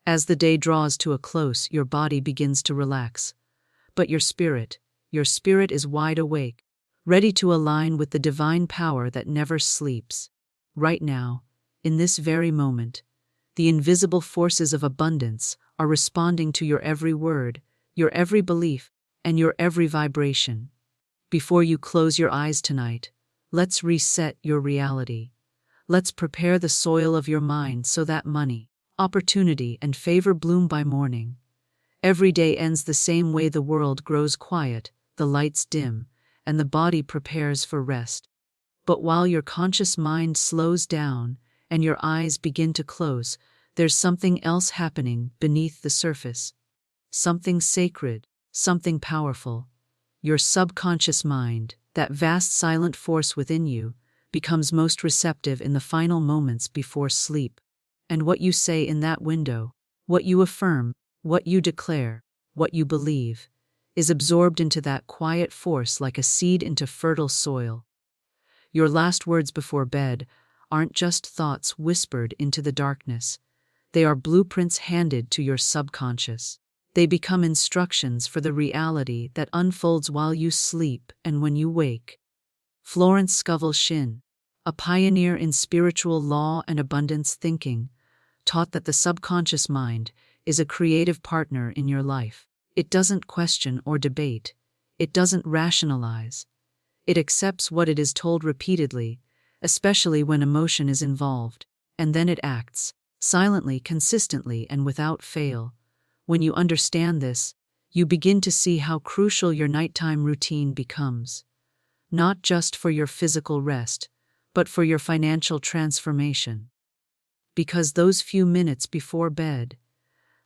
As the day draws to a close, your body begins to relax. But your spirit is wide awake, ready to align with the divine power that never sleeps. Right now, in this very moment, the invisible forces of abundance are responding to your every word, your every belief, and your every vibration. Before you close your eyes tonight, let's reset your reality. Let's prepare the soil of your mind so that money, opportunity, and favor bloom by morning. Every day ends the same way. The world grows quiet, the lights dim, and the body prepares for rest. But while your conscious mind slows down and your eyes begin to close, there's something else happening beneath the surface. Something sacred, something powerful. Your subconscious mind, that vast silent force within you, becomes most receptive in the final moments before sleep. And what you say in that window, what you affirm, what you declare, what you believe, is absorbed into that quiet force like a seed into fertile soil. Your last words before bed aren't just thoughts whispered into the darkness. They are blueprints handed to your subconscious. They become instructions for the reality that unfolds while you sleep and when you wake. Florence Scovel Shinn, a pioneer in spiritual law and abundance thinking, taught that the subconscious mind is a creative partner in your life. It doesn't question or debate. It doesn't rationalize. It accepts what it is told repeatedly, especially when emotion is involved, and then it acts, silently, consistently, and without fail. When you understand this, you begin to see how crucial your nighttime routine becomes. Not just for your physical rest, but for your financial transformation. Because those few minutes before bed,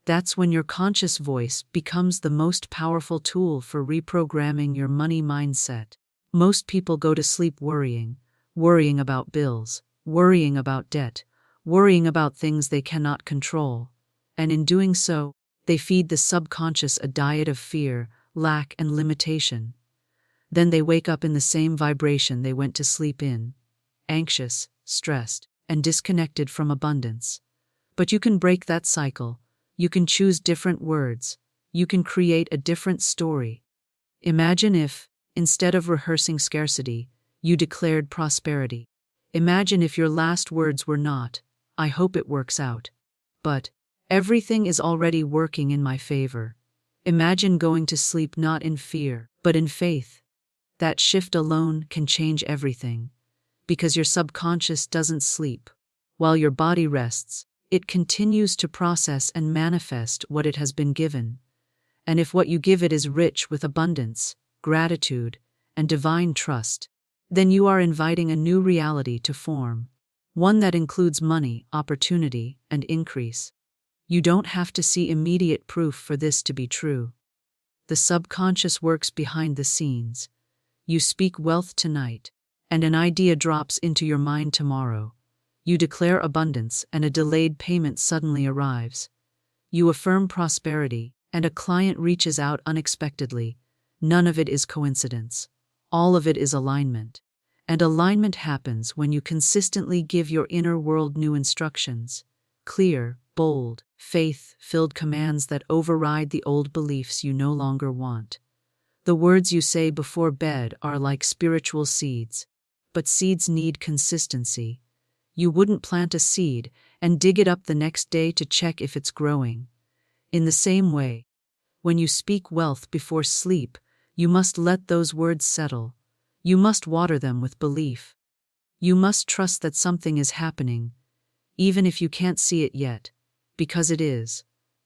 that's when your conscious voice becomes the most powerful tool for reprogramming your money mindset. Most people go to sleep worrying about bills, worrying about debt, worrying about things they cannot control. And in doing so, they feed the subconscious a diet of fear, lack, and limitation. Then they wake up in the same vibration they went to sleep in, anxious, stressed, and disconnected from abundance. But you can break that cycle. You can choose different words. You can create a different story. Imagine if, instead of rehearsing scarcity, you declared prosperity. Imagine if your last words were not, "I hope it works out," but, "Everything is already working in my favor." Imagine going to sleep not in fear, but in faith. That shift alone can change everything. Because your subconscious doesn't sleep. While your body rests, it continues to process and manifest what it has been given. And if what you give it is rich with abundance, gratitude, and divine trust, then you are inviting a new reality to form. One that includes money, opportunity, and increase. You don't have to see immediate proof for this to be true. The subconscious works behind the scenes. You speak wealth tonight, and an idea drops into your mind tomorrow. You declare abundance, and a delayed payment suddenly arrives. You affirm prosperity, and a client reaches out unexpectedly. None of it is coincidence. All of it is alignment. And alignment happens when you consistently give your inner world new instructions. Clear, bold, faith-filled commands that override the old beliefs you no longer want. The words you say before bed are like spiritual seeds. But seeds need consistency. You wouldn't plant a seed and dig it up the next day to check if it's growing. In the same way, when you speak wealth before sleep, you must let those words settle. You must water them with belief. You must trust that something is happening, even if you can't see it yet, because it is.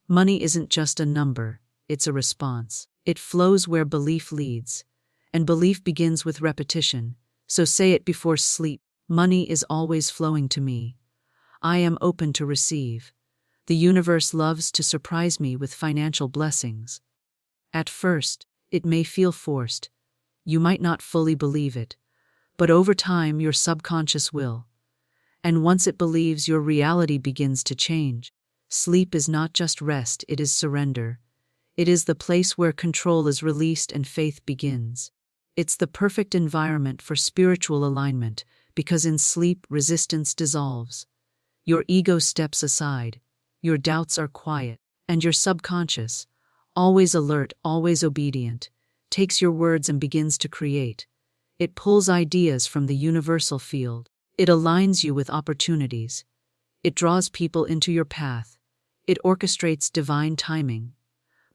Money isn't just a number, it's a response. It flows where belief leads, and belief begins with repetition. So say it before sleep. Money is always flowing to me. I am open to receive. The universe loves to surprise me with financial blessings. At first, it may feel forced. You might not fully believe it, but over time your subconscious will. And once it believes, your reality begins to change. Sleep is not just rest, it is surrender. It is the place where control is released and faith begins. It's the perfect environment for spiritual alignment, because in sleep resistance dissolves. Your ego steps aside. your doubts are quiet, and your subconscious, always alert, always obedient, takes your words and begins to create. It pulls ideas from the universal field. It aligns you with opportunities. It draws people into your path. It orchestrates divine timing.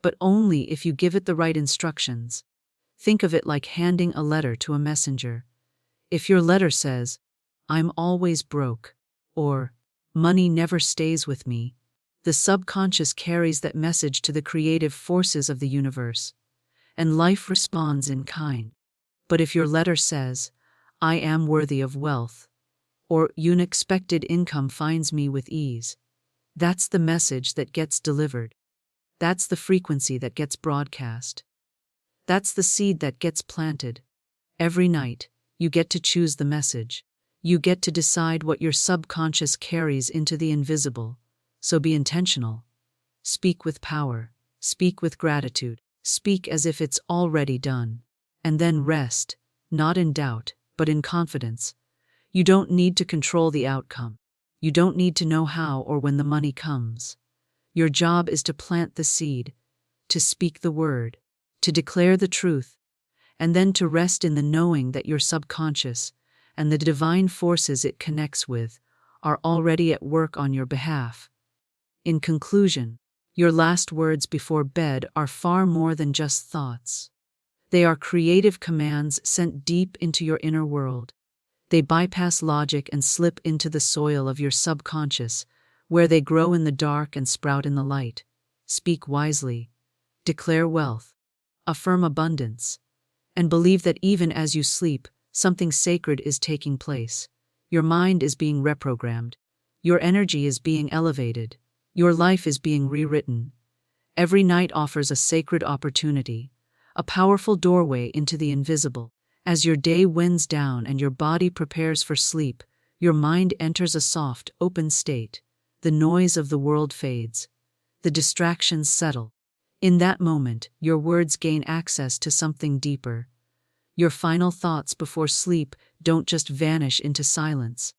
But only if you give it the right instructions. Think of it like handing a letter to a messenger. If your letter says, "I'm always broke," or "money never stays with me," the subconscious carries that message to the creative forces of the universe, and life responds in kind. But if your letter says, "I am worthy of wealth," or "unexpected income finds me with ease," that's the message that gets delivered. That's the frequency that gets broadcast. That's the seed that gets planted. Every night, you get to choose the message. You get to decide what your subconscious carries into the invisible. So be intentional. Speak with power. Speak with gratitude. Speak as if it's already done. And then rest, not in doubt, but in confidence. You don't need to control the outcome. You don't need to know how or when the money comes. Your job is to plant the seed, to speak the word, to declare the truth, and then to rest in the knowing that your subconscious and the divine forces it connects with are already at work on your behalf. In conclusion, your last words before bed are far more than just thoughts. They are creative commands sent deep into your inner world. They bypass logic and slip into the soil of your subconscious, where they grow in the dark and sprout in the light. Speak wisely. Declare wealth. Affirm abundance. And believe that even as you sleep, something sacred is taking place. Your mind is being reprogrammed. Your energy is being elevated. Your life is being rewritten. Every night offers a sacred opportunity, a powerful doorway into the invisible. As your day winds down and your body prepares for sleep, your mind enters a soft, open state. The noise of the world fades. The distractions settle. In that moment, your words gain access to something deeper. Your final thoughts before sleep don't just vanish into silence.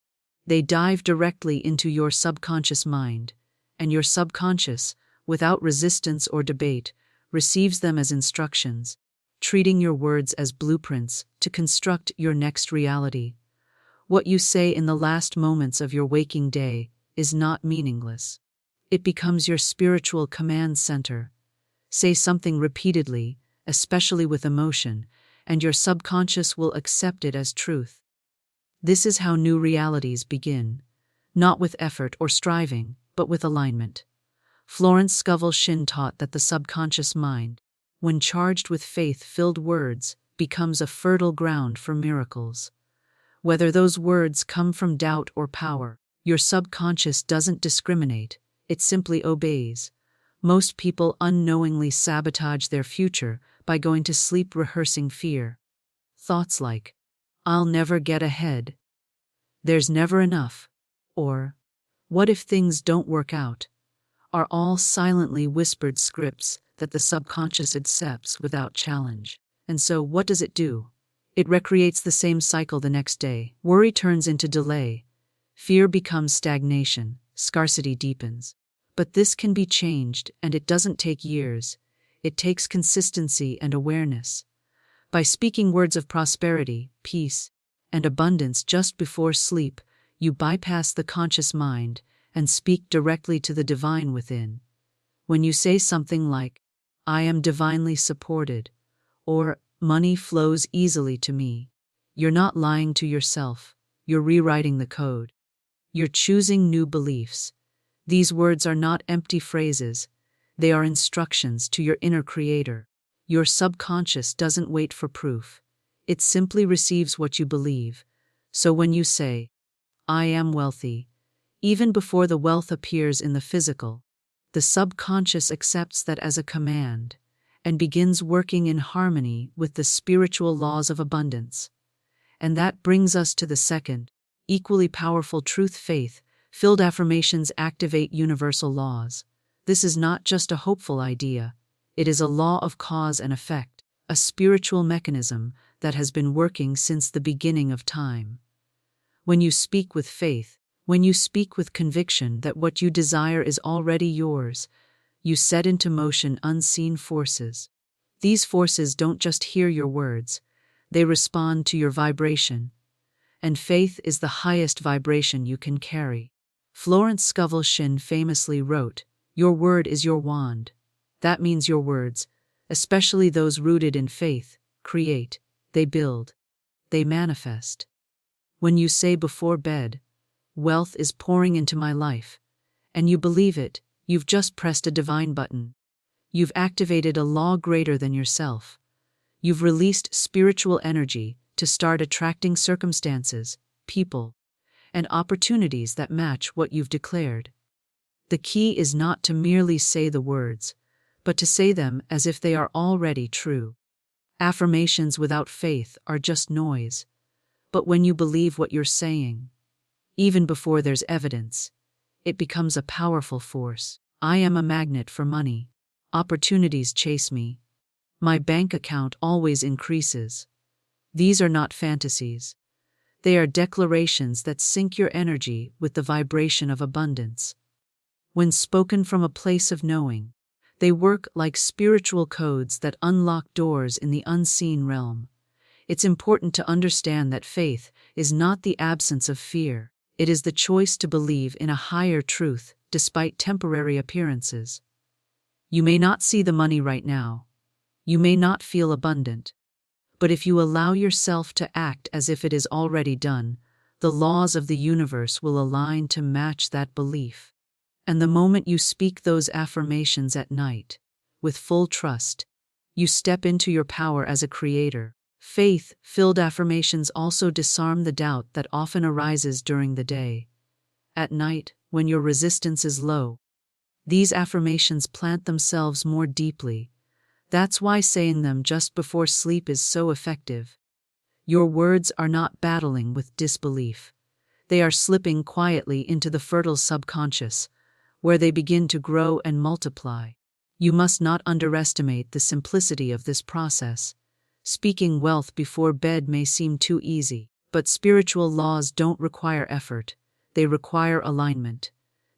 They dive directly into your subconscious mind, and your subconscious, without resistance or debate, receives them as instructions, treating your words as blueprints to construct your next reality. What you say in the last moments of your waking day is not meaningless. It becomes your spiritual command center. Say something repeatedly, especially with emotion, and your subconscious will accept it as truth. This is how new realities begin, not with effort or striving, but with alignment. Florence Scovel Shinn taught that the subconscious mind, when charged with faith-filled words, becomes a fertile ground for miracles. Whether those words come from doubt or power, your subconscious doesn't discriminate, it simply obeys. Most people unknowingly sabotage their future by going to sleep rehearsing fear. Thoughts like, "I'll never get ahead," "There's never enough," or "What if things don't work out?" are all silently whispered scripts that the subconscious accepts without challenge. And so what does it do? It recreates the same cycle the next day. Worry turns into delay. Fear becomes stagnation. Scarcity deepens. But this can be changed, and it doesn't take years. It takes consistency and awareness. By speaking words of prosperity, peace, and abundance just before sleep, you bypass the conscious mind and speak directly to the divine within. When you say something like, "I am divinely supported," or "money flows easily to me," you're not lying to yourself. You're rewriting the code. You're choosing new beliefs. These words are not empty phrases. They are instructions to your inner creator. Your subconscious doesn't wait for proof. It simply receives what you believe. So when you say, "I am wealthy," even before the wealth appears in the physical, the subconscious accepts that as a command and begins working in harmony with the spiritual laws of abundance. And that brings us to the second, equally powerful truth: faith-filled affirmations activate universal laws. This is not just a hopeful idea. It is a law of cause and effect, a spiritual mechanism that has been working since the beginning of time. When you speak with faith, When you speak with conviction that what you desire is already yours, you set into motion unseen forces. These forces don't just hear your words, they respond to your vibration. And faith is the highest vibration you can carry. Florence Scovel Shinn famously wrote, "Your word is your wand." That means your words, especially those rooted in faith, create, they build, they manifest. When you say before bed, "Wealth is pouring into my life," and you believe it, you've just pressed a divine button. You've activated a law greater than yourself. You've released spiritual energy to start attracting circumstances, people, and opportunities that match what you've declared. The key is not to merely say the words, but to say them as if they are already true. Affirmations without faith are just noise. But when you believe what you're saying, even before there's evidence, it becomes a powerful force. I am a magnet for money. Opportunities chase me. My bank account always increases. These are not fantasies. They are declarations that sync your energy with the vibration of abundance. When spoken from a place of knowing, they work like spiritual codes that unlock doors in the unseen realm. It's important to understand that faith is not the absence of fear. It is the choice to believe in a higher truth despite temporary appearances. You may not see the money right now. You may not feel abundant. But if you allow yourself to act as if it is already done, the laws of the universe will align to match that belief. And the moment you speak those affirmations at night, with full trust, you step into your power as a creator. Faith-filled affirmations also disarm the doubt that often arises during the day. At night, when your resistance is low, these affirmations plant themselves more deeply. That's why saying them just before sleep is so effective. Your words are not battling with disbelief. They are slipping quietly into the fertile subconscious, where they begin to grow and multiply. You must not underestimate the simplicity of this process. Speaking wealth before bed may seem too easy, but spiritual laws don't require effort. They require alignment.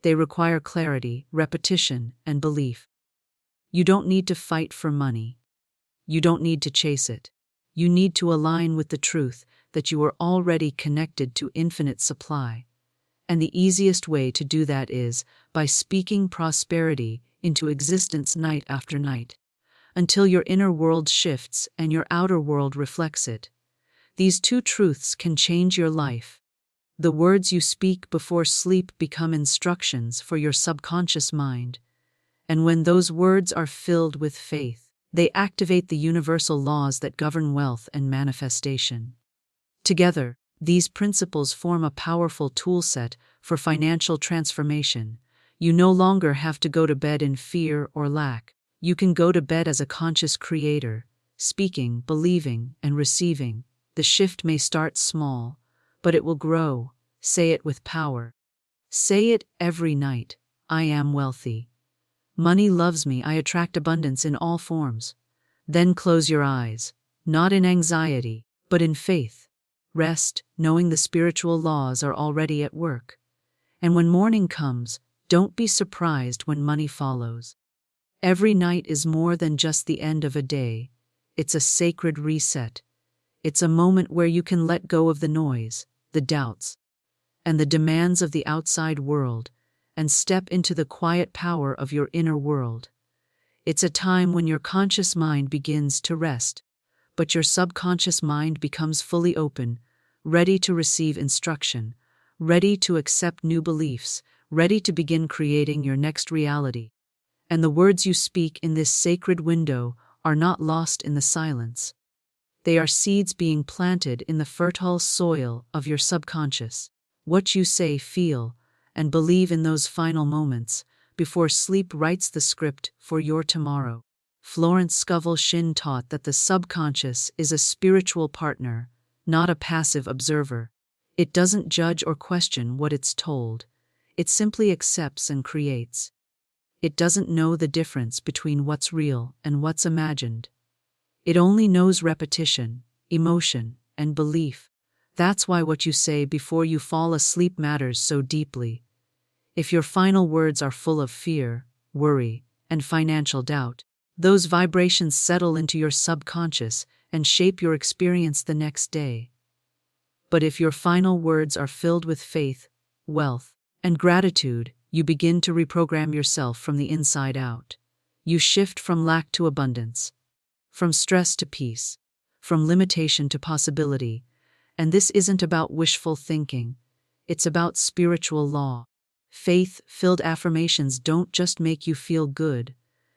They require clarity, repetition, and belief. You don't need to fight for money. You don't need to chase it. You need to align with the truth that you are already connected to infinite supply. And the easiest way to do that is by speaking prosperity into existence night after night, until your inner world shifts and your outer world reflects it. These two truths can change your life. The words you speak before sleep become instructions for your subconscious mind. And when those words are filled with faith, they activate the universal laws that govern wealth and manifestation. Together, these principles form a powerful toolset for financial transformation. You no longer have to go to bed in fear or lack. You can go to bed as a conscious creator, speaking, believing, and receiving. The shift may start small, but it will grow. Say it with power. Say it every night. I am wealthy. Money loves me. I attract abundance in all forms. Then close your eyes, not in anxiety, but in faith. Rest, knowing the spiritual laws are already at work. And when morning comes, don't be surprised when money follows. Every night is more than just the end of a day. It's a sacred reset. It's a moment where you can let go of the noise, the doubts, and the demands of the outside world, and step into the quiet power of your inner world. It's a time when your conscious mind begins to rest, but your subconscious mind becomes fully open, ready to receive instruction, ready to accept new beliefs, ready to begin creating your next reality. And the words you speak in this sacred window are not lost in the silence. They are seeds being planted in the fertile soil of your subconscious. What you say, feel, and believe in those final moments before sleep writes the script for your tomorrow. Florence Scovel Shinn taught that the subconscious is a spiritual partner, not a passive observer. It doesn't judge or question what it's told. It simply accepts and creates. It doesn't know the difference between what's real and what's imagined. It only knows repetition, emotion, and belief. That's why what you say before you fall asleep matters so deeply. If your final words are full of fear, worry, and financial doubt, those vibrations settle into your subconscious and shape your experience the next day. But if your final words are filled with faith, wealth, and gratitude, you begin to reprogram yourself from the inside out. You shift from lack to abundance, from stress to peace, from limitation to possibility. And this isn't about wishful thinking, it's about spiritual law. Faith-filled affirmations don't just make you feel good,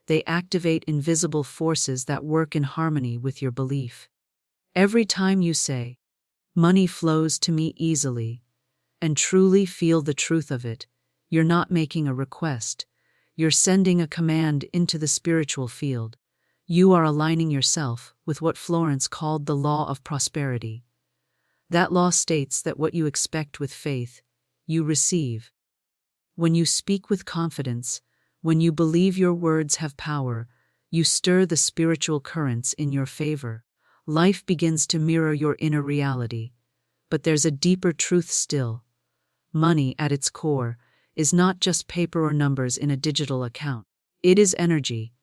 they activate invisible forces that work in harmony with your belief. Every time you say, "Money flows to me easily," and truly feel the truth of it, you're not making a request, you're sending a command into the spiritual field. You are aligning yourself with what Florence called the law of prosperity. That law states that what you expect with faith, you receive. When you speak with confidence, when you believe your words have power, you stir the spiritual currents in your favor. Life begins to mirror your inner reality. But there's a deeper truth still. Money, at its core, is not just paper or numbers in a digital account. It is energy.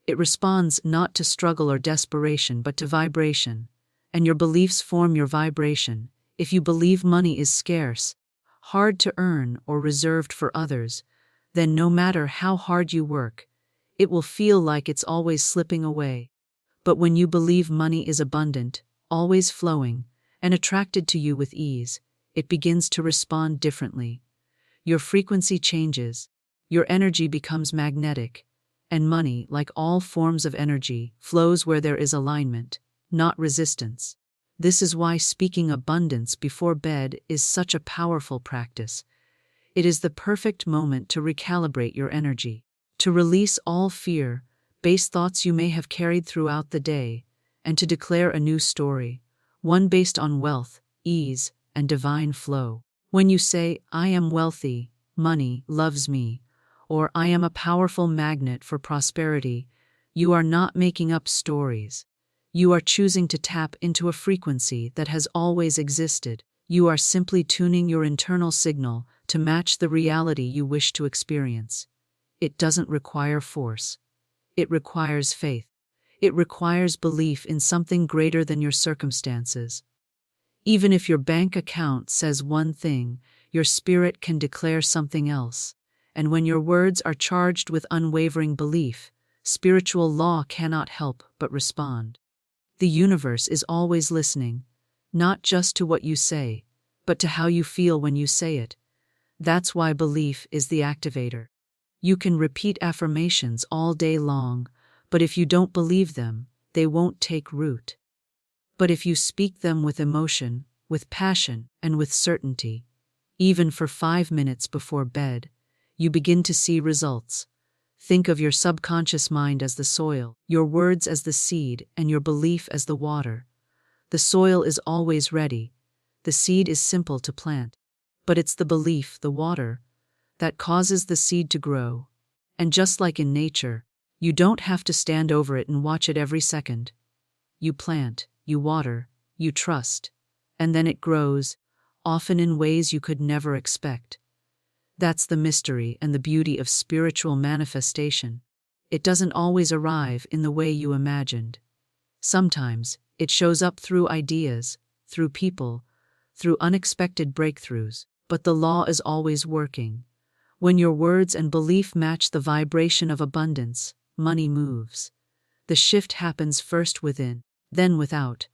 It responds not to struggle or desperation, but to vibration. And your beliefs form your vibration. If you believe money is scarce, hard to earn, or reserved for others, then no matter how hard you work, it will feel like it's always slipping away. But when you believe money is abundant, always flowing, and attracted to you with ease, it begins to respond differently. Your frequency changes, your energy becomes magnetic, and money, like all forms of energy, flows where there is alignment, not resistance. This is why speaking abundance before bed is such a powerful practice. It is the perfect moment to recalibrate your energy, to release all fear-based thoughts you may have carried throughout the day, and to declare a new story, one based on wealth, ease, and divine flow. When you say, "I am wealthy, money loves me," or "I am a powerful magnet for prosperity," you are not making up stories. You are choosing to tap into a frequency that has always existed. You are simply tuning your internal signal to match the reality you wish to experience. It doesn't require force. It requires faith. It requires belief in something greater than your circumstances. Even if your bank account says one thing, your spirit can declare something else. And when your words are charged with unwavering belief, spiritual law cannot help but respond. The universe is always listening, not just to what you say, but to how you feel when you say it. That's why belief is the activator. You can repeat affirmations all day long, but if you don't believe them, they won't take root. But if you speak them with emotion, with passion, and with certainty, even for 5 minutes before bed, you begin to see results. Think of your subconscious mind as the soil, your words as the seed, and your belief as the water. The soil is always ready. The seed is simple to plant. But it's the belief, the water, that causes the seed to grow. And just like in nature, you don't have to stand over it and watch it every second. You plant, you water, you trust, and then it grows, often in ways you could never expect. That's the mystery and the beauty of spiritual manifestation. It doesn't always arrive in the way you imagined. Sometimes it shows up through ideas, through people, through unexpected breakthroughs, but the law is always working. When your words and belief match the vibration of abundance, money moves. The shift happens first within, then without.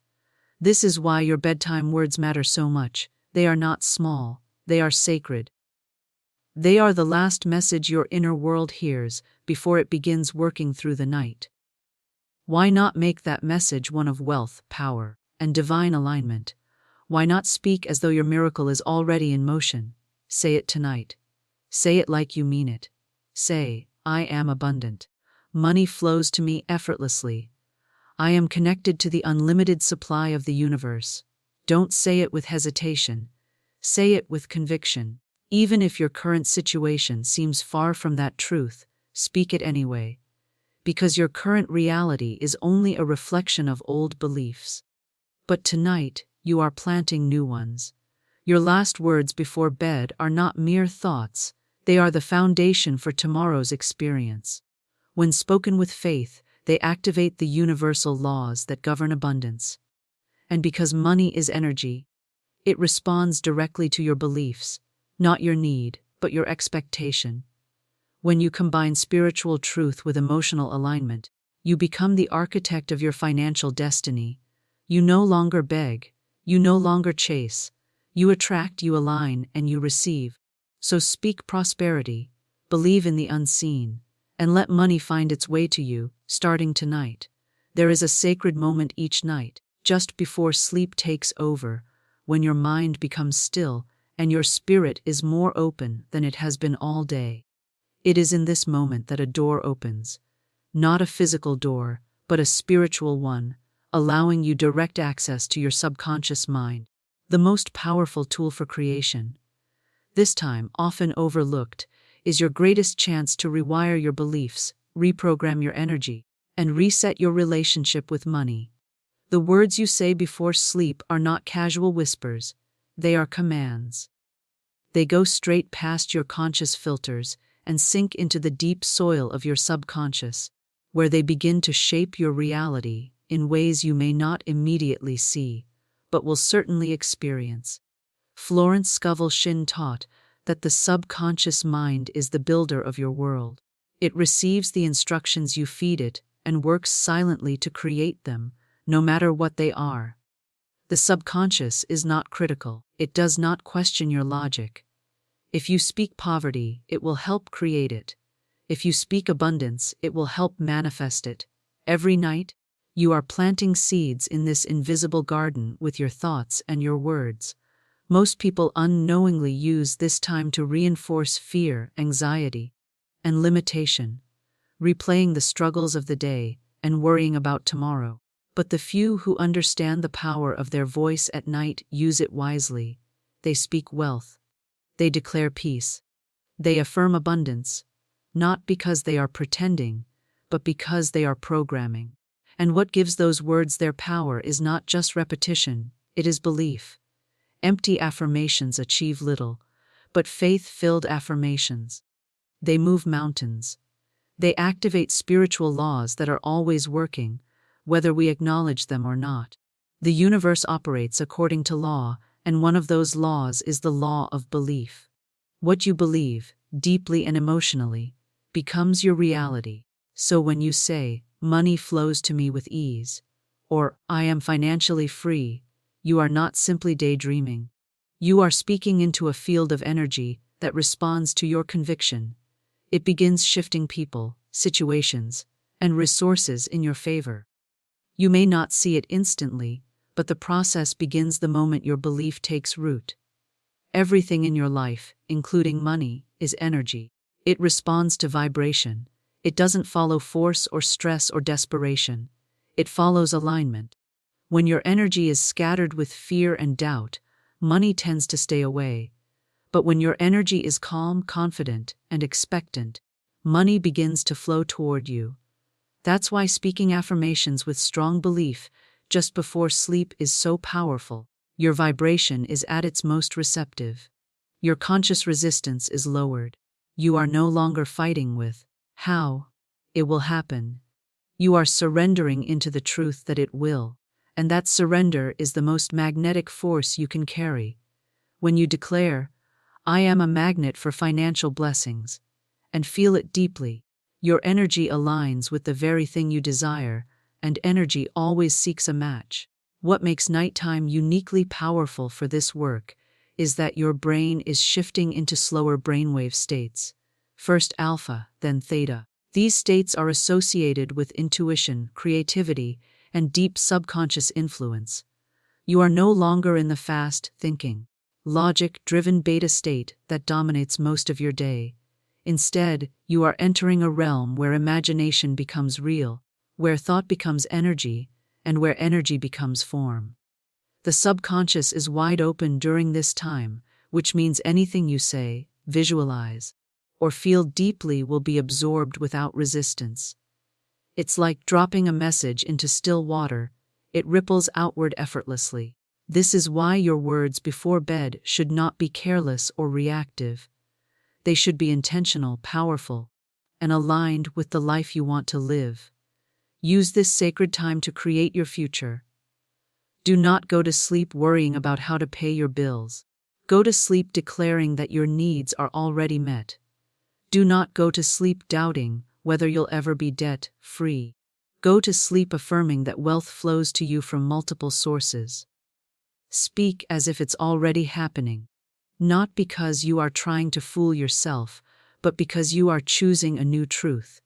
This is why your bedtime words matter so much. They are not small, they are sacred. They are the last message your inner world hears before it begins working through the night. Why not make that message one of wealth, power, and divine alignment? Why not speak as though your miracle is already in motion? Say it tonight. Say it like you mean it. Say, "I am abundant. Money flows to me effortlessly. I am connected to the unlimited supply of the universe." Don't say it with hesitation. Say it with conviction. Even if your current situation seems far from that truth, speak it anyway. Because your current reality is only a reflection of old beliefs. But tonight, you are planting new ones. Your last words before bed are not mere thoughts, they are the foundation for tomorrow's experience. When spoken with faith, they activate the universal laws that govern abundance. And because money is energy, it responds directly to your beliefs, not your need, but your expectation. When you combine spiritual truth with emotional alignment, you become the architect of your financial destiny. You no longer beg, you no longer chase, you attract, you align, and you receive. So speak prosperity, believe in the unseen, and let money find its way to you, starting tonight. There is a sacred moment each night, just before sleep takes over, when your mind becomes still and your spirit is more open than it has been all day. It is in this moment that a door opens, not a physical door, but a spiritual one, allowing you direct access to your subconscious mind, the most powerful tool for creation. This time, often overlooked, is your greatest chance to rewire your beliefs, reprogram your energy, and reset your relationship with money. The words you say before sleep are not casual whispers, they are commands. They go straight past your conscious filters and sink into the deep soil of your subconscious, where they begin to shape your reality in ways you may not immediately see, but will certainly experience. Florence Scovel Shinn taught that the subconscious mind is the builder of your world. It receives the instructions you feed it and works silently to create them, no matter what they are. The subconscious is not critical. It does not question your logic. If you speak poverty, it will help create it. If you speak abundance, it will help manifest it. Every night, you are planting seeds in this invisible garden with your thoughts and your words. Most people unknowingly use this time to reinforce fear, anxiety, and limitation, replaying the struggles of the day and worrying about tomorrow. But the few who understand the power of their voice at night use it wisely. They speak wealth. They declare peace. They affirm abundance, not because they are pretending, but because they are programming. And what gives those words their power is not just repetition, it is belief. Empty affirmations achieve little, but faith-filled affirmations, they move mountains. They activate spiritual laws that are always working, whether we acknowledge them or not. The universe operates according to law, and one of those laws is the law of belief. What you believe, deeply and emotionally, becomes your reality. So when you say, "Money flows to me with ease," or "I am financially free," you are not simply daydreaming. You are speaking into a field of energy that responds to your conviction. It begins shifting people, situations, and resources in your favor. You may not see it instantly, but the process begins the moment your belief takes root. Everything in your life, including money, is energy. It responds to vibration. It doesn't follow force or stress or desperation. It follows alignment. When your energy is scattered with fear and doubt, money tends to stay away. But when your energy is calm, confident, and expectant, money begins to flow toward you. That's why speaking affirmations with strong belief just before sleep is so powerful. Your vibration is at its most receptive. Your conscious resistance is lowered. You are no longer fighting with how it will happen. You are surrendering into the truth that it will, and that surrender is the most magnetic force you can carry. When you declare, "I am a magnet for financial blessings," and feel it deeply, your energy aligns with the very thing you desire, and energy always seeks a match. What makes nighttime uniquely powerful for this work is that your brain is shifting into slower brainwave states. First alpha, then theta. These states are associated with intuition, creativity, and deep subconscious influence. You are no longer in the fast thinking, logic-driven beta state that dominates most of your day. Instead, you are entering a realm where imagination becomes real, where thought becomes energy, and where energy becomes form. The subconscious is wide open during this time, which means anything you say, visualize, or feel deeply will be absorbed without resistance. It's like dropping a message into still water. It ripples outward effortlessly. This is why your words before bed should not be careless or reactive. They should be intentional, powerful, and aligned with the life you want to live. Use this sacred time to create your future. Do not go to sleep worrying about how to pay your bills. Go to sleep declaring that your needs are already met. Do not go to sleep doubting whether you'll ever be debt-free. Go to sleep affirming that wealth flows to you from multiple sources. Speak as if it's already happening, not because you are trying to fool yourself, but because you are choosing a new truth,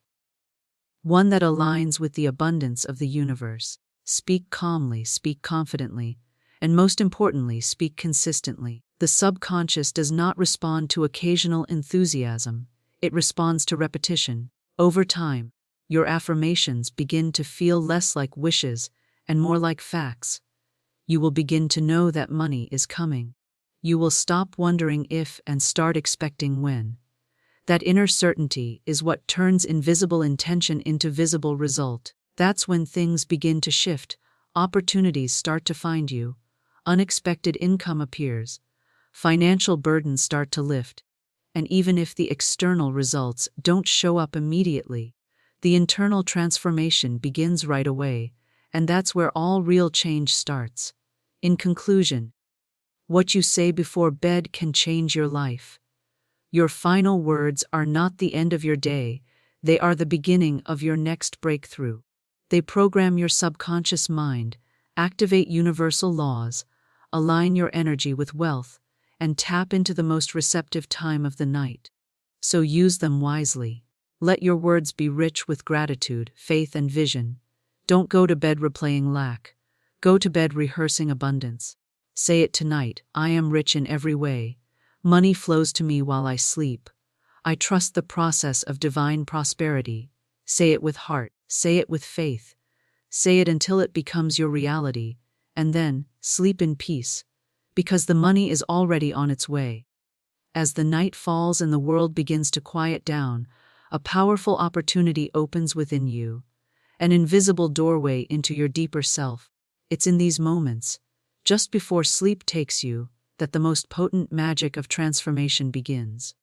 one that aligns with the abundance of the universe. Speak calmly, speak confidently, and most importantly, speak consistently. The subconscious does not respond to occasional enthusiasm, it responds to repetition. Over time, your affirmations begin to feel less like wishes and more like facts. You will begin to know that money is coming. You will stop wondering if and start expecting when. That inner certainty is what turns invisible intention into visible result. That's when things begin to shift, opportunities start to find you, unexpected income appears, financial burdens start to lift, and even if the external results don't show up immediately, the internal transformation begins right away, and that's where all real change starts. In conclusion, what you say before bed can change your life. Your final words are not the end of your day, they are the beginning of your next breakthrough. They program your subconscious mind, activate universal laws, align your energy with wealth, and tap into the most receptive time of the night. So use them wisely. Let your words be rich with gratitude, faith, and vision. Don't go to bed replaying lack. Go to bed rehearsing abundance. Say it tonight: I am rich in every way. Money flows to me while I sleep. I trust the process of divine prosperity. Say it with heart. Say it with faith. Say it until it becomes your reality, and then sleep in peace, because the money is already on its way. As the night falls and the world begins to quiet down, a powerful opportunity opens within you, an invisible doorway into your deeper self. It's in these moments, just before sleep takes you, that the most potent magic of transformation begins.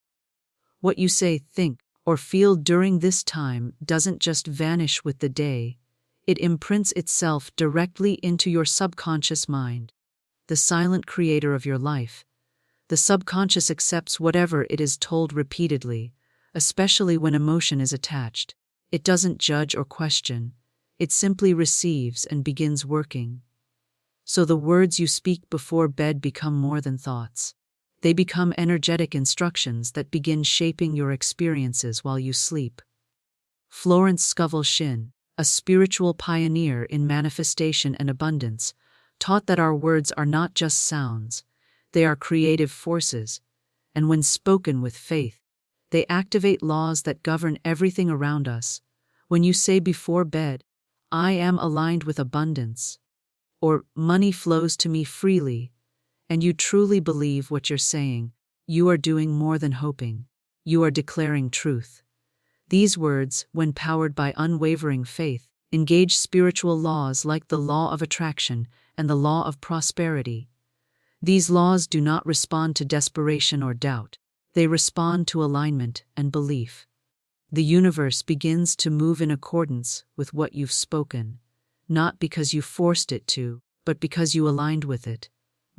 What you say, think, or feel during this time doesn't just vanish with the day, it imprints itself directly into your subconscious mind, the silent creator of your life. The subconscious accepts whatever it is told repeatedly, especially when emotion is attached. It doesn't judge or question, it simply receives and begins working. So the words you speak before bed become more than thoughts. They become energetic instructions that begin shaping your experiences while you sleep. Florence Scovel Shinn, a spiritual pioneer in manifestation and abundance, taught that our words are not just sounds, they are creative forces, and when spoken with faith, they activate laws that govern everything around us. When you say before bed, I am aligned with abundance, or money flows to me freely, and you truly believe what you're saying, you are doing more than hoping. You are declaring truth. These words, when powered by unwavering faith, engage spiritual laws like the law of attraction and the law of prosperity. These laws do not respond to desperation or doubt. They respond to alignment and belief. The universe begins to move in accordance with what you've spoken, not because you forced it to, but because you aligned with it.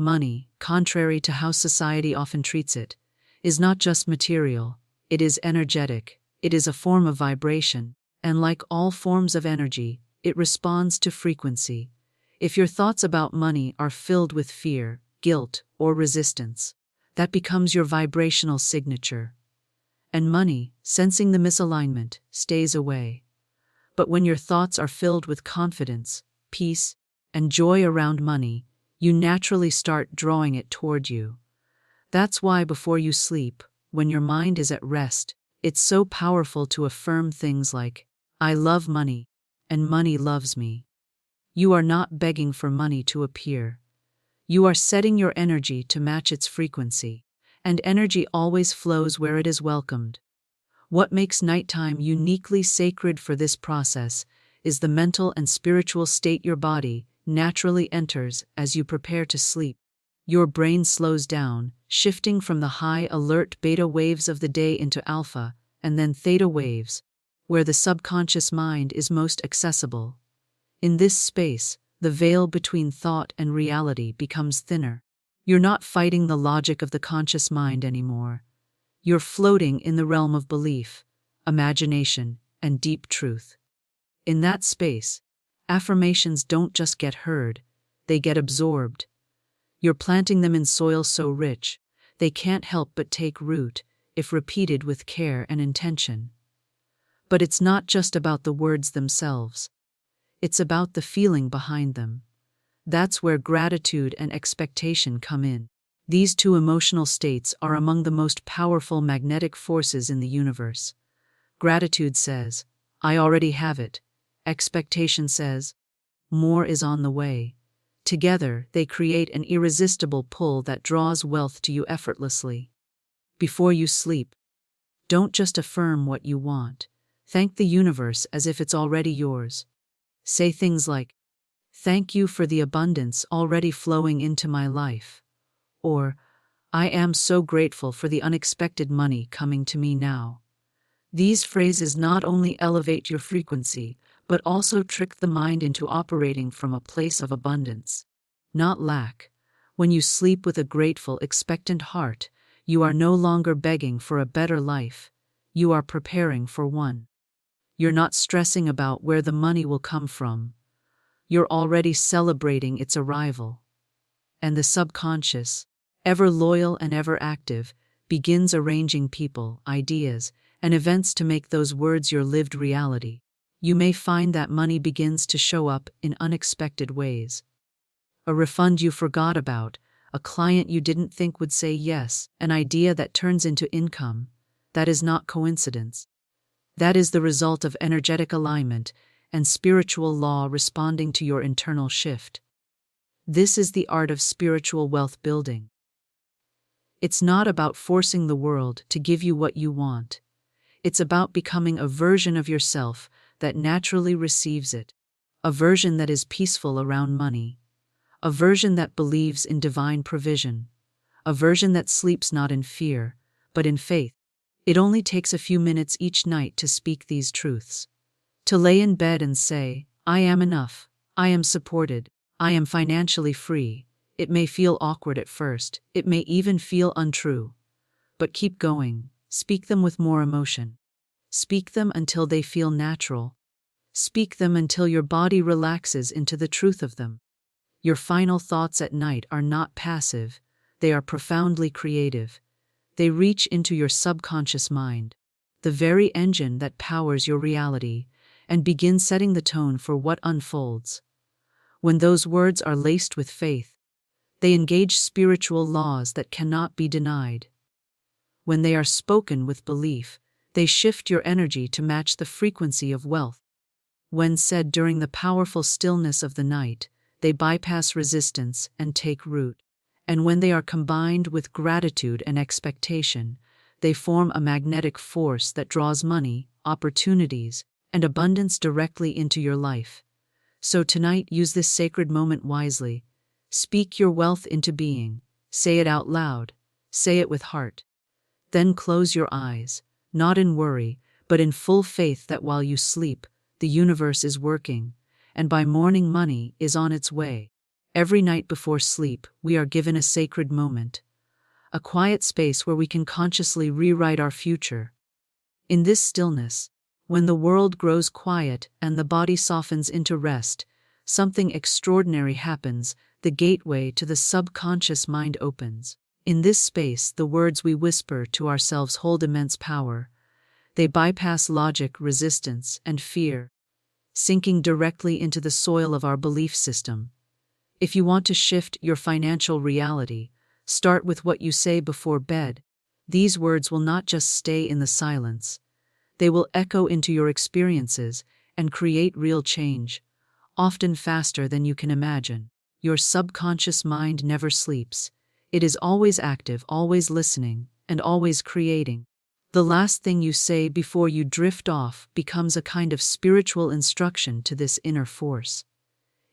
Money, contrary to how society often treats it, is not just material, it is energetic, it is a form of vibration, and like all forms of energy, it responds to frequency. If your thoughts about money are filled with fear, guilt, or resistance, that becomes your vibrational signature. And money, sensing the misalignment, stays away. But when your thoughts are filled with confidence, peace, and joy around money, you naturally start drawing it toward you. That's why before you sleep, when your mind is at rest, it's so powerful to affirm things like, I love money, and money loves me. You are not begging for money to appear. You are setting your energy to match its frequency, and energy always flows where it is welcomed. What makes nighttime uniquely sacred for this process is the mental and spiritual state your body naturally enters as you prepare to sleep. Your brain slows down, shifting from the high alert beta waves of the day into alpha and then theta waves, where the subconscious mind is most accessible. In this space, the veil between thought and reality becomes thinner. You're not fighting the logic of the conscious mind anymore. You're floating in the realm of belief, imagination, and deep truth. In that space, affirmations don't just get heard, they get absorbed. You're planting them in soil so rich, they can't help but take root if repeated with care and intention. But it's not just about the words themselves. It's about the feeling behind them. That's where gratitude and expectation come in. These two emotional states are among the most powerful magnetic forces in the universe. Gratitude says, "I already have it." Expectation says, "More is on the way." Together, they create an irresistible pull that draws wealth to you effortlessly. Before you sleep, don't just affirm what you want. Thank the universe as if it's already yours. Say things like, "Thank you for the abundance already flowing into my life." Or, "I am so grateful for the unexpected money coming to me now." These phrases not only elevate your frequency, but also trick the mind into operating from a place of abundance, not lack. When you sleep with a grateful, expectant heart, you are no longer begging for a better life. You are preparing for one. You're not stressing about where the money will come from. You're already celebrating its arrival. And the subconscious, ever loyal and ever active, begins arranging people, ideas, and events to make those words your lived reality. You may find that money begins to show up in unexpected ways. A refund you forgot about, a client you didn't think would say yes, an idea that turns into income. That is not coincidence. That is the result of energetic alignment and spiritual law responding to your internal shift. This is the art of spiritual wealth building. It's not about forcing the world to give you what you want. It's about becoming a version of yourself that naturally receives it, a version that is peaceful around money, a version that believes in divine provision, a version that sleeps not in fear, but in faith. It only takes a few minutes each night to speak these truths. To lay in bed and say, "I am enough, I am supported, I am financially free." It may feel awkward at first, it may even feel untrue. But keep going, speak them with more emotion. Speak them until they feel natural. Speak them until your body relaxes into the truth of them. Your final thoughts at night are not passive, they are profoundly creative. They reach into your subconscious mind, the very engine that powers your reality, and begin setting the tone for what unfolds. When those words are laced with faith, they engage spiritual laws that cannot be denied. When they are spoken with belief, they shift your energy to match the frequency of wealth. When said during the powerful stillness of the night, they bypass resistance and take root. And when they are combined with gratitude and expectation, they form a magnetic force that draws money, opportunities, and abundance directly into your life. So tonight, use this sacred moment wisely. Speak your wealth into being. Say it out loud. Say it with heart. Then close your eyes, not in worry, but in full faith that while you sleep, the universe is working, and by morning money is on its way. Every night before sleep, we are given a sacred moment, a quiet space where we can consciously rewrite our future. In this stillness, when the world grows quiet and the body softens into rest, something extraordinary happens. The gateway to the subconscious mind opens. In this space, the words we whisper to ourselves hold immense power. They bypass logic, resistance, and fear, sinking directly into the soil of our belief system. If you want to shift your financial reality, start with what you say before bed. These words will not just stay in the silence. They will echo into your experiences and create real change, often faster than you can imagine. Your subconscious mind never sleeps. It is always active, always listening, and always creating. The last thing you say before you drift off becomes a kind of spiritual instruction to this inner force.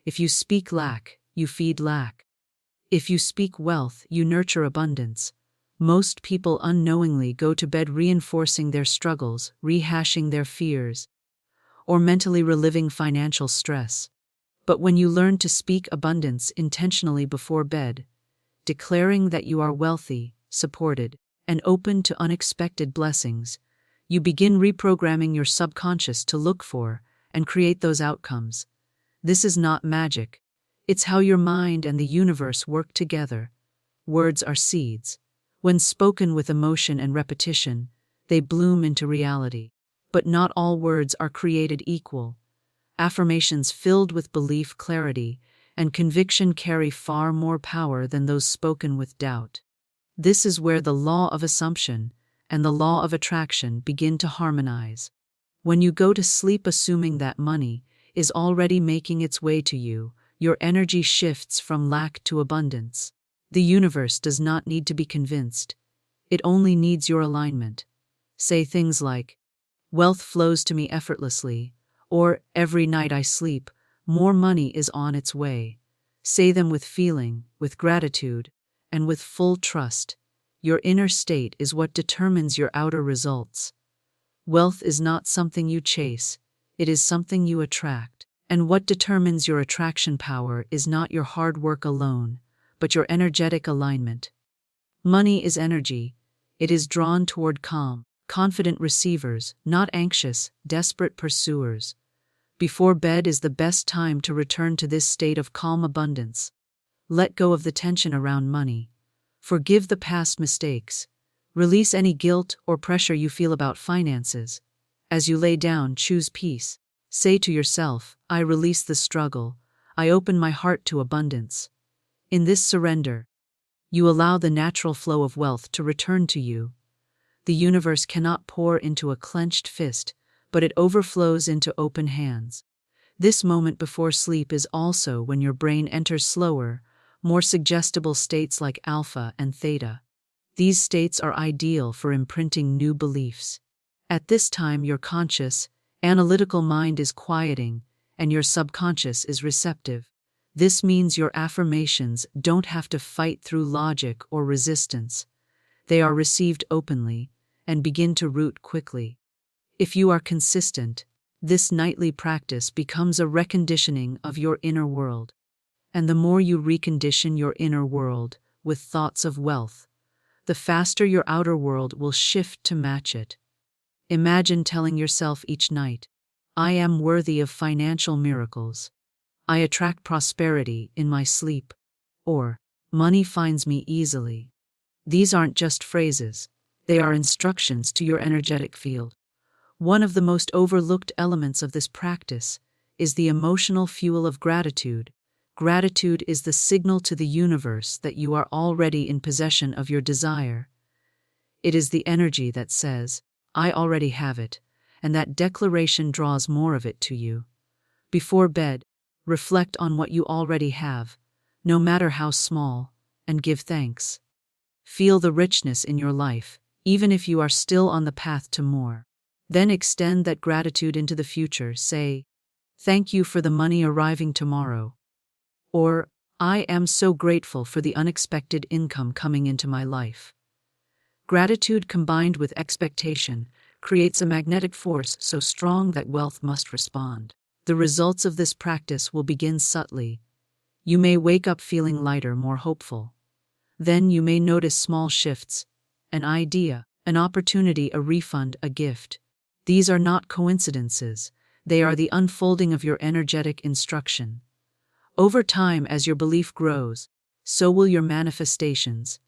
If you speak lack, you feed lack. If you speak wealth, you nurture abundance. Most people unknowingly go to bed reinforcing their struggles, rehashing their fears, or mentally reliving financial stress. But when you learn to speak abundance intentionally before bed, declaring that you are wealthy, supported, and open to unexpected blessings, you begin reprogramming your subconscious to look for and create those outcomes. This is not magic. It's how your mind and the universe work together. Words are seeds. When spoken with emotion and repetition, they bloom into reality. But not all words are created equal. Affirmations filled with belief, clarity, and conviction carry far more power than those spoken with doubt. This is where the law of assumption and the law of attraction begin to harmonize. When you go to sleep assuming that money is already making its way to you, your energy shifts from lack to abundance. The universe does not need to be convinced. It only needs your alignment. Say things like, "Wealth flows to me effortlessly," or "Every night I sleep, more money is on its way." Say them with feeling, with gratitude, and with full trust. Your inner state is what determines your outer results. Wealth is not something you chase, it is something you attract. And what determines your attraction power is not your hard work alone, but your energetic alignment. Money is energy. It is drawn toward calm, confident receivers, not anxious, desperate pursuers. Before bed is the best time to return to this state of calm abundance. Let go of the tension around money. Forgive the past mistakes. Release any guilt or pressure you feel about finances. As you lay down, choose peace. Say to yourself, "I release the struggle. I open my heart to abundance." In this surrender, you allow the natural flow of wealth to return to you. The universe cannot pour into a clenched fist, but it overflows into open hands. This moment before sleep is also when your brain enters slower, more suggestible states like alpha and theta. These states are ideal for imprinting new beliefs. At this time, your conscious, analytical mind is quieting, and your subconscious is receptive. This means your affirmations don't have to fight through logic or resistance. They are received openly and begin to root quickly. If you are consistent, this nightly practice becomes a reconditioning of your inner world. And the more you recondition your inner world with thoughts of wealth, the faster your outer world will shift to match it. Imagine telling yourself each night, "I am worthy of financial miracles. I attract prosperity in my sleep," or "Money finds me easily." These aren't just phrases, they are instructions to your energetic field. One of the most overlooked elements of this practice is the emotional fuel of gratitude. Gratitude is the signal to the universe that you are already in possession of your desire. It is the energy that says, "I already have it," and that declaration draws more of it to you. Before bed, reflect on what you already have, no matter how small, and give thanks. Feel the richness in your life, even if you are still on the path to more. Then extend that gratitude into the future. Say, "Thank you for the money arriving tomorrow," or "I am so grateful for the unexpected income coming into my life." Gratitude combined with expectation creates a magnetic force so strong that wealth must respond. The results of this practice will begin subtly. You may wake up feeling lighter, more hopeful. Then you may notice small shifts, an idea, an opportunity, a refund, a gift. These are not coincidences. They are the unfolding of your energetic instruction. Over time, as your belief grows, so will your manifestations,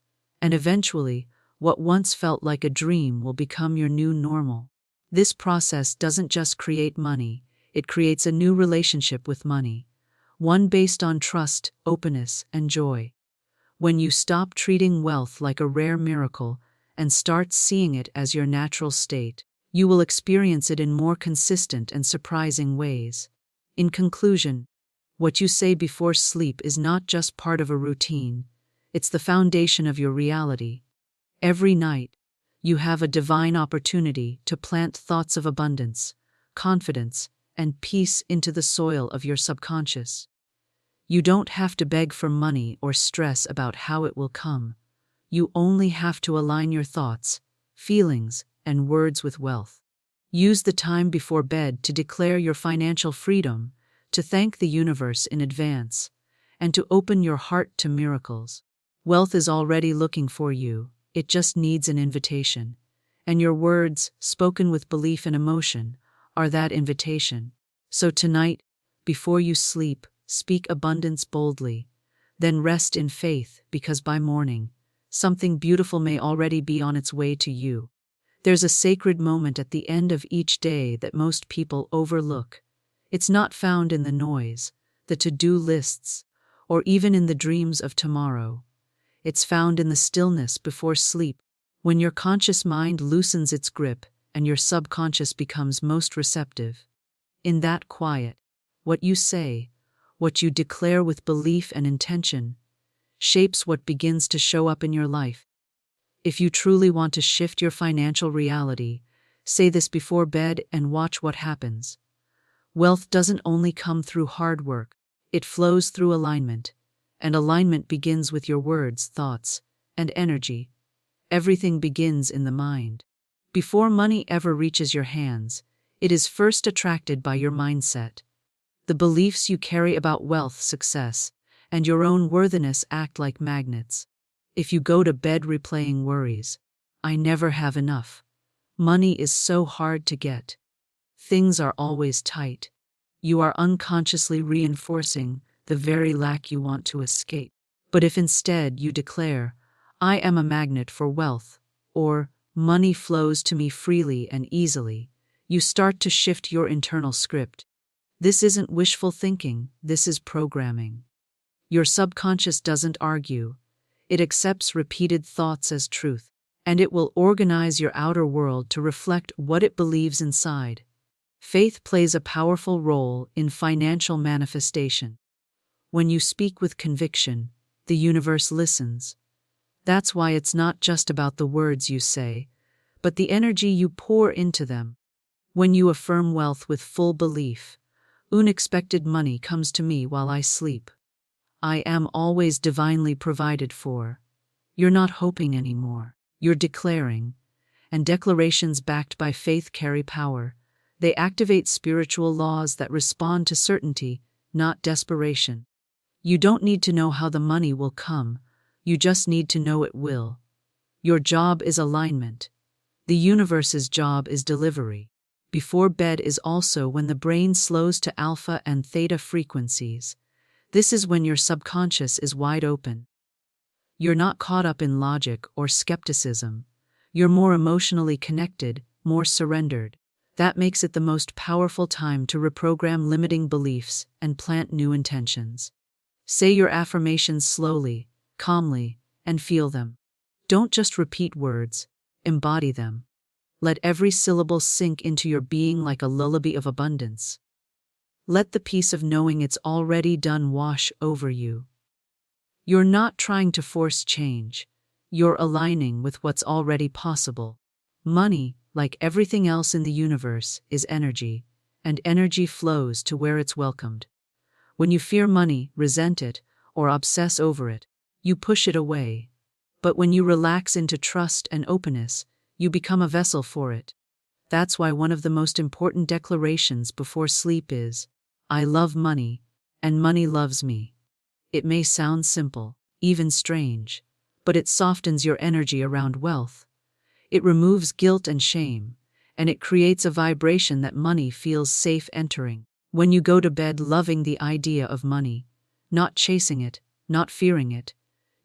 and eventually, what once felt like a dream will become your new normal. This process doesn't just create money, it creates a new relationship with money, one based on trust, openness, and joy. When you stop treating wealth like a rare miracle and start seeing it as your natural state, you will experience it in more consistent and surprising ways. In conclusion, what you say before sleep is not just part of a routine, it's the foundation of your reality. Every night, you have a divine opportunity to plant thoughts of abundance, confidence, and peace into the soil of your subconscious. You don't have to beg for money or stress about how it will come. You only have to align your thoughts, feelings, and words with wealth. Use the time before bed to declare your financial freedom, to thank the universe in advance, and to open your heart to miracles. Wealth is already looking for you, it just needs an invitation. And your words, spoken with belief and emotion, are that invitation. So tonight, before you sleep, speak abundance boldly. Then rest in faith, because by morning, something beautiful may already be on its way to you. There's a sacred moment at the end of each day that most people overlook. It's not found in the noise, the to-do lists, or even in the dreams of tomorrow. It's found in the stillness before sleep, when your conscious mind loosens its grip and your subconscious becomes most receptive. In that quiet, what you say, what you declare with belief and intention, shapes what begins to show up in your life. If you truly want to shift your financial reality, say this before bed and watch what happens. Wealth doesn't only come through hard work, it flows through alignment. And alignment begins with your words, thoughts, and energy. Everything begins in the mind. Before money ever reaches your hands, it is first attracted by your mindset. The beliefs you carry about wealth, success, and your own worthiness act like magnets. If you go to bed replaying worries, I never have enough. Money is so hard to get. Things are always tight. You are unconsciously reinforcing the very lack you want to escape. But if instead you declare, I am a magnet for wealth, or money flows to me freely and easily, you start to shift your internal script. This isn't wishful thinking, this is programming. Your subconscious doesn't argue. It accepts repeated thoughts as truth, and it will organize your outer world to reflect what it believes inside. Faith plays a powerful role in financial manifestation. When you speak with conviction, the universe listens. That's why it's not just about the words you say, but the energy you pour into them. When you affirm wealth with full belief, unexpected money comes to me while I sleep. I am always divinely provided for. You're not hoping anymore. You're declaring. And declarations backed by faith carry power. They activate spiritual laws that respond to certainty, not desperation. You don't need to know how the money will come. You just need to know it will. Your job is alignment. The universe's job is delivery. Before bed is also when the brain slows to alpha and theta frequencies. This is when your subconscious is wide open. You're not caught up in logic or skepticism. You're more emotionally connected, more surrendered. That makes it the most powerful time to reprogram limiting beliefs and plant new intentions. Say your affirmations slowly, calmly, and feel them. Don't just repeat words, embody them. Let every syllable sink into your being like a lullaby of abundance. Let the peace of knowing it's already done wash over you. You're not trying to force change. You're aligning with what's already possible. Money, like everything else in the universe, is energy, and energy flows to where it's welcomed. When you fear money, resent it, or obsess over it, you push it away. But when you relax into trust and openness, you become a vessel for it. That's why one of the most important declarations before sleep is, I love money, and money loves me. It may sound simple, even strange, but it softens your energy around wealth. It removes guilt and shame, and it creates a vibration that money feels safe entering. When you go to bed loving the idea of money, not chasing it, not fearing it,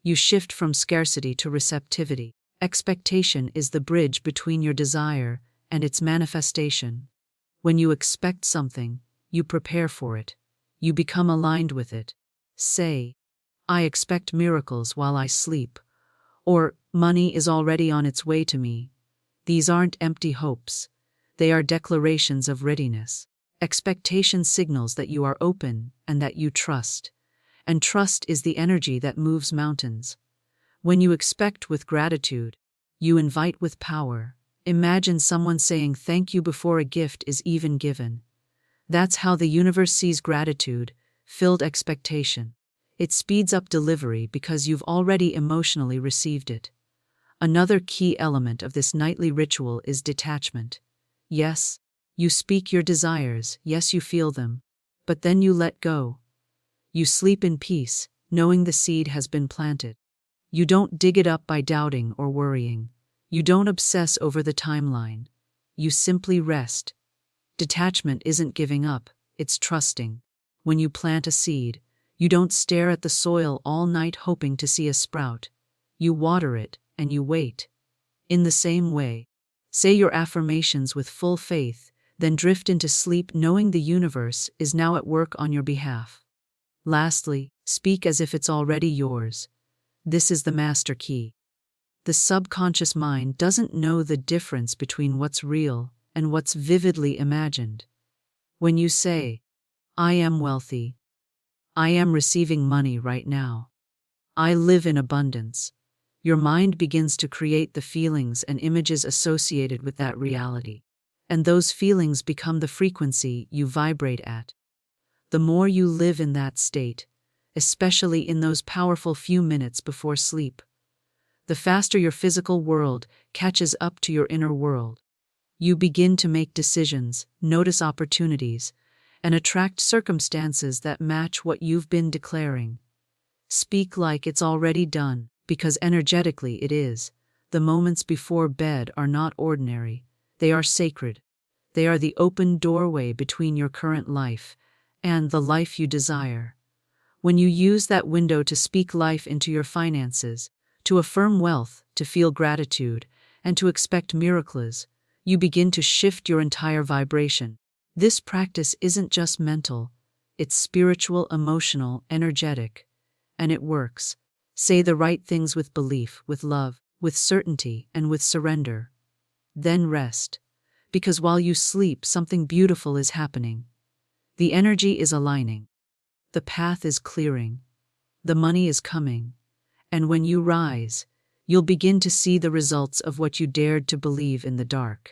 you shift from scarcity to receptivity. Expectation is the bridge between your desire and its manifestation. When you expect something, you prepare for it. You become aligned with it. Say, I expect miracles while I sleep, or money is already on its way to me. These aren't empty hopes. They are declarations of readiness. Expectation signals that you are open and that you trust. And trust is the energy that moves mountains. When you expect with gratitude, you invite with power. Imagine someone saying thank you before a gift is even given. That's how the universe sees gratitude, filled expectation. It speeds up delivery because you've already emotionally received it. Another key element of this nightly ritual is detachment. Yes, you speak your desires, yes, you feel them, but then you let go. You sleep in peace, knowing the seed has been planted. You don't dig it up by doubting or worrying. You don't obsess over the timeline. You simply rest. Detachment isn't giving up, it's trusting. When you plant a seed, you don't stare at the soil all night hoping to see a sprout. You water it, and you wait. In the same way, say your affirmations with full faith, then drift into sleep knowing the universe is now at work on your behalf. Lastly, speak as if it's already yours. This is the master key. The subconscious mind doesn't know the difference between what's real and what's vividly imagined. When you say, I am wealthy, I am receiving money right now, I live in abundance, your mind begins to create the feelings and images associated with that reality. And those feelings become the frequency you vibrate at. The more you live in that state, especially in those powerful few minutes before sleep, the faster your physical world catches up to your inner world. You begin to make decisions, notice opportunities, and attract circumstances that match what you've been declaring. Speak like it's already done, because energetically it is. The moments before bed are not ordinary, they are sacred. They are the open doorway between your current life and the life you desire. When you use that window to speak life into your finances, to affirm wealth, to feel gratitude, and to expect miracles, you begin to shift your entire vibration. This practice isn't just mental, it's spiritual, emotional, energetic, and it works. Say the right things with belief, with love, with certainty, and with surrender. Then rest, because while you sleep, something beautiful is happening. The energy is aligning. The path is clearing. The money is coming. And when you rise, you'll begin to see the results of what you dared to believe in the dark.